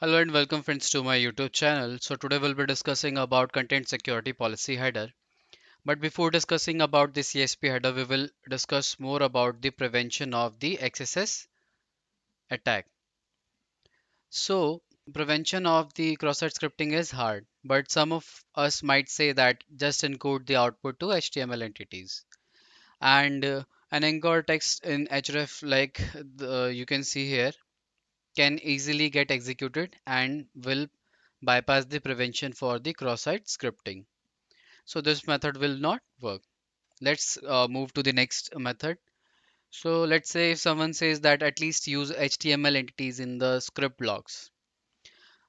Hello and welcome friends to my YouTube channel. So today we'll be discussing about content security policy header. But before discussing about the CSP header, we will discuss more about the prevention of the XSS attack. So prevention of the cross-site scripting is hard, but some of us might say that just encode the output to HTML entities. And an anchor text in href you can see here can easily get executed and will bypass the prevention for the cross-site scripting. So this method will not work. Let's move to the next method. So let's say if someone says that at least use HTML entities in the script blocks.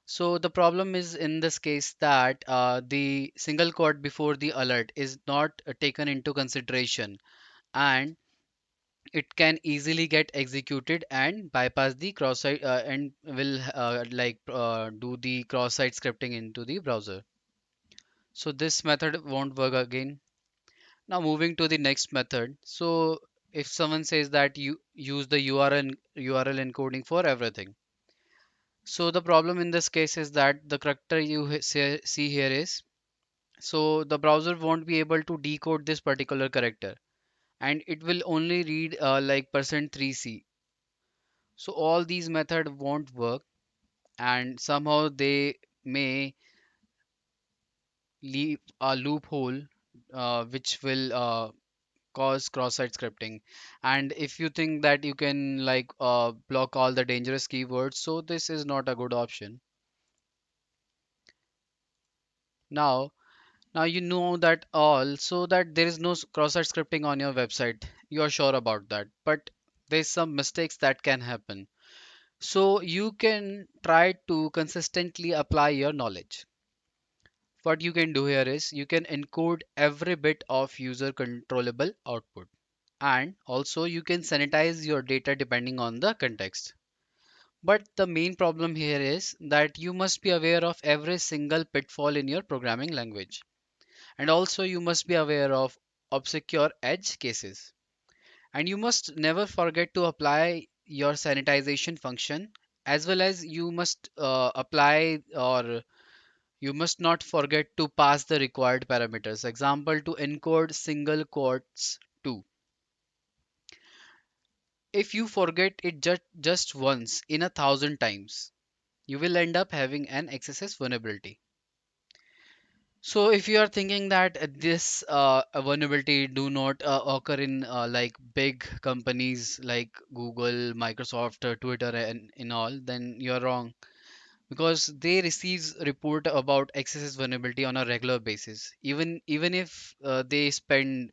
So the problem is in this case that the single quote before the alert is not taken into consideration, and it can easily get executed and bypass the cross-site and will do the cross-site scripting into the browser. So this method won't work again. Now moving to the next method. So if someone says that you use the URL encoding for everything. So the problem in this case is that the character see here is, so the browser won't be able to decode this particular character, and it will only read like %3c. So all these methods won't work, and somehow they may leave a loophole which will cause cross-site scripting. And if you think that you can block all the dangerous keywords, so this is not a good option. Now now you know that all, so that there is no cross-site scripting on your website, you are sure about that, but there's some mistakes that can happen. So you can try to consistently apply your knowledge. What you can do here is you can encode every bit of user controllable output, and also you can sanitize your data depending on the context. But the main problem here is that you must be aware of every single pitfall in your programming language, and also you must be aware of obscure edge cases, and you must never forget to apply your sanitization function, as well as you must apply, or you must not forget to pass the required parameters. Example, to encode single quotes 2. If you forget it just once in 1,000 times, you will end up having an XSS vulnerability. So if you are thinking that this vulnerability do not occur in like big companies like Google, Microsoft, Twitter, and in all, then you are wrong, because they receives report about XSS vulnerability on a regular basis. Even if they spend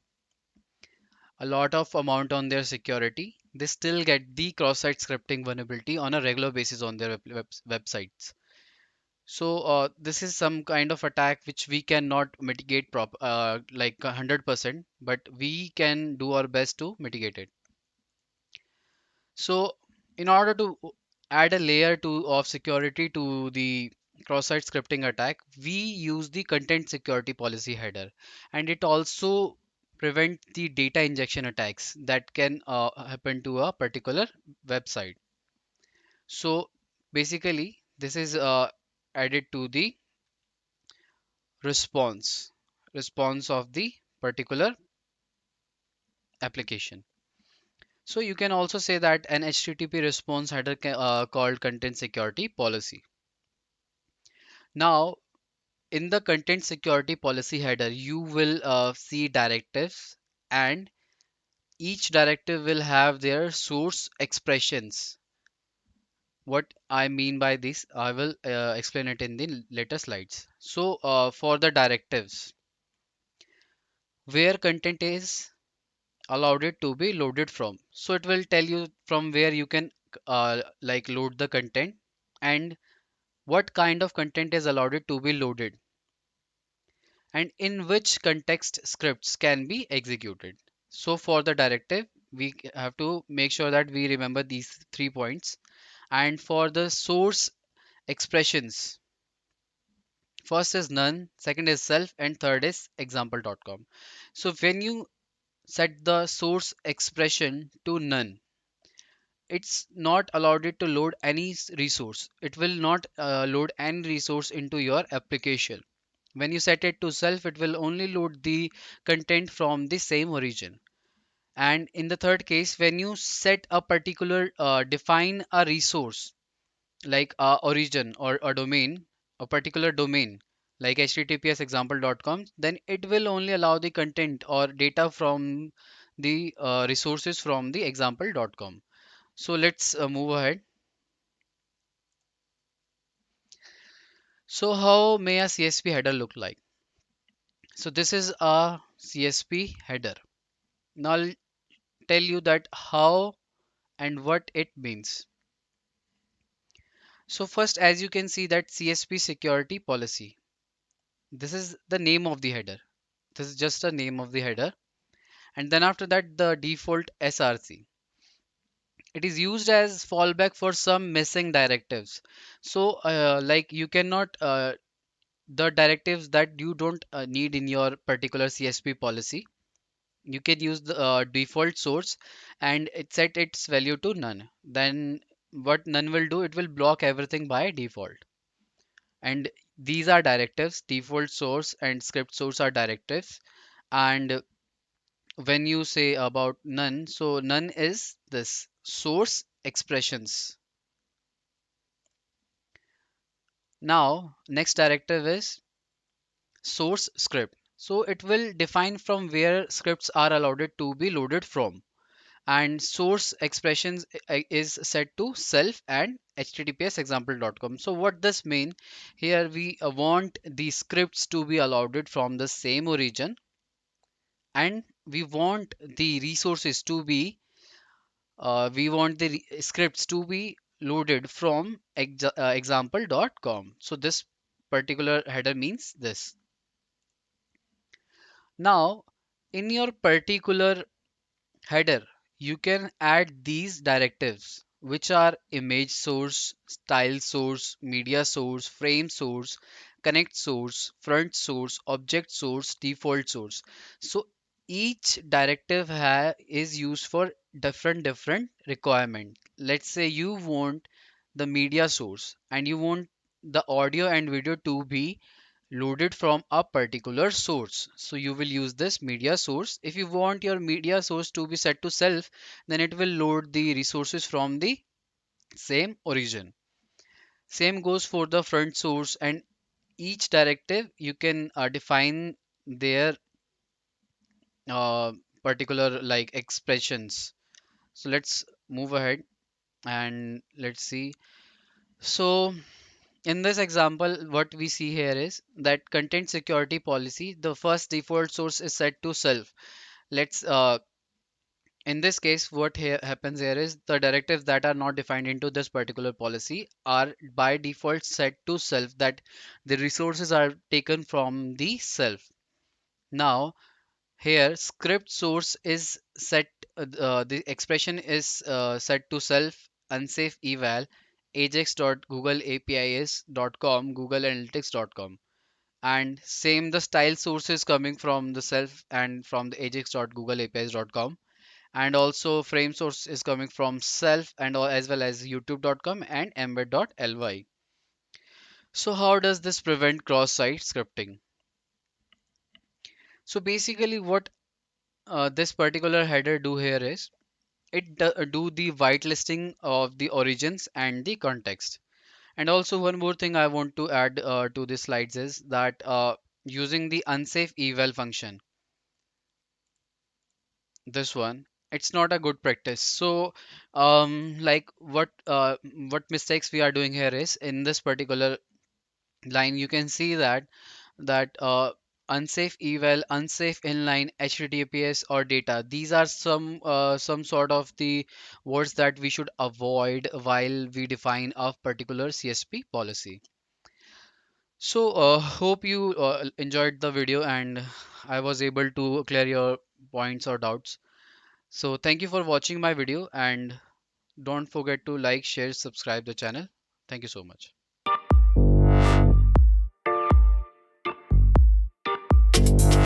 a lot of amount on their security, they still get the cross-site scripting vulnerability on a regular basis on their websites. So this is some kind of attack which we cannot mitigate 100%, but we can do our best to mitigate it. So in order to add a layer of security to the cross-site scripting attack, we use the content security policy header, and it also prevent the data injection attacks that can happen to a particular website. So basically, this is added to the response response of the particular application. So you can also say that an HTTP response header called content security policy. Now, in the content security policy header, you will see directives, and each directive will have their source expressions. What I mean by this, I will explain it in the later slides. So, for the directives, where content is allowed it to be loaded from. So it will tell you from where you can load the content, and what kind of content is allowed it to be loaded, and in which context scripts can be executed. So for the directive, we have to make sure that we remember these 3 points. And for the source expressions, first is none, second is self, and third is example.com. So when you set the source expression to none, it's not allowed it to load any resource. It will not load any resource into your application. When you set it to self, it will only load the content from the same origin. And in the third case, when you set a particular define a resource like a origin or a domain, a particular domain like https example.com, then it will only allow the content or data from the resources from the example.com. So let's move ahead. So how may a CSP header look like? So this is a CSP header. Now I'll tell you that how and what it means. So first, as you can see, that CSP security policy. This is the name of the header. This is just a name of the header. And then after that, the default SRC. It is used as fallback for some missing directives. So like you cannot the directives that you don't need in your particular CSP policy. You can use the default source and it set its value to none. Then what none will do, it will block everything by default. And these are directives. Default source and script source are directives. And when you say about none, so none is this source expressions. Now next directive is source script. So it will define from where scripts are allowed to be loaded from. And source expressions is set to self and https example.com. So what this mean? Here we want the scripts to be allowed from the same origin, and we want the resources to be we want the scripts to be loaded from example.com. So this particular header means this. Now in your particular header, you can add these directives, which are image source, style source, media source, frame source, connect source, front source, object source, default source. So each directive is used for different requirement. Let's say you want the media source and you want the audio and video to be loaded from a particular source. So you will use this media source. If you want your media source to be set to self, then it will load the resources from the same origin. Same goes for the front source, and each directive you can define their uh, particular like expressions. So let's move ahead and let's see. So in this example, what we see here is that content security policy, the first default source is set to self. Let's in this case, what here happens here is the directives that are not defined into this particular policy are by default set to self, that the resources are taken from the self. Now here script source is set the expression is set to self unsafe eval ajax.googleapis.com googleanalytics.com, and same the style source is coming from the self and from the ajax.googleapis.com, and also frame source is coming from self and as well as youtube.com and embed.ly. So how does this prevent cross-site scripting? So basically what this particular header do here is it do the whitelisting of the origins and the context. And also one more thing I want to add to the slides is that using the unsafe eval function, this one, it's not a good practice. So like what mistakes we are doing here is in this particular line you can see that unsafe eval, unsafe inline, https or data, these are some sort of the words that we should avoid while we define a particular CSP policy. So hope you enjoyed the video and I was able to clear your points or doubts. So thank you for watching my video and don't forget to like, share, subscribe the channel. Thank you so much.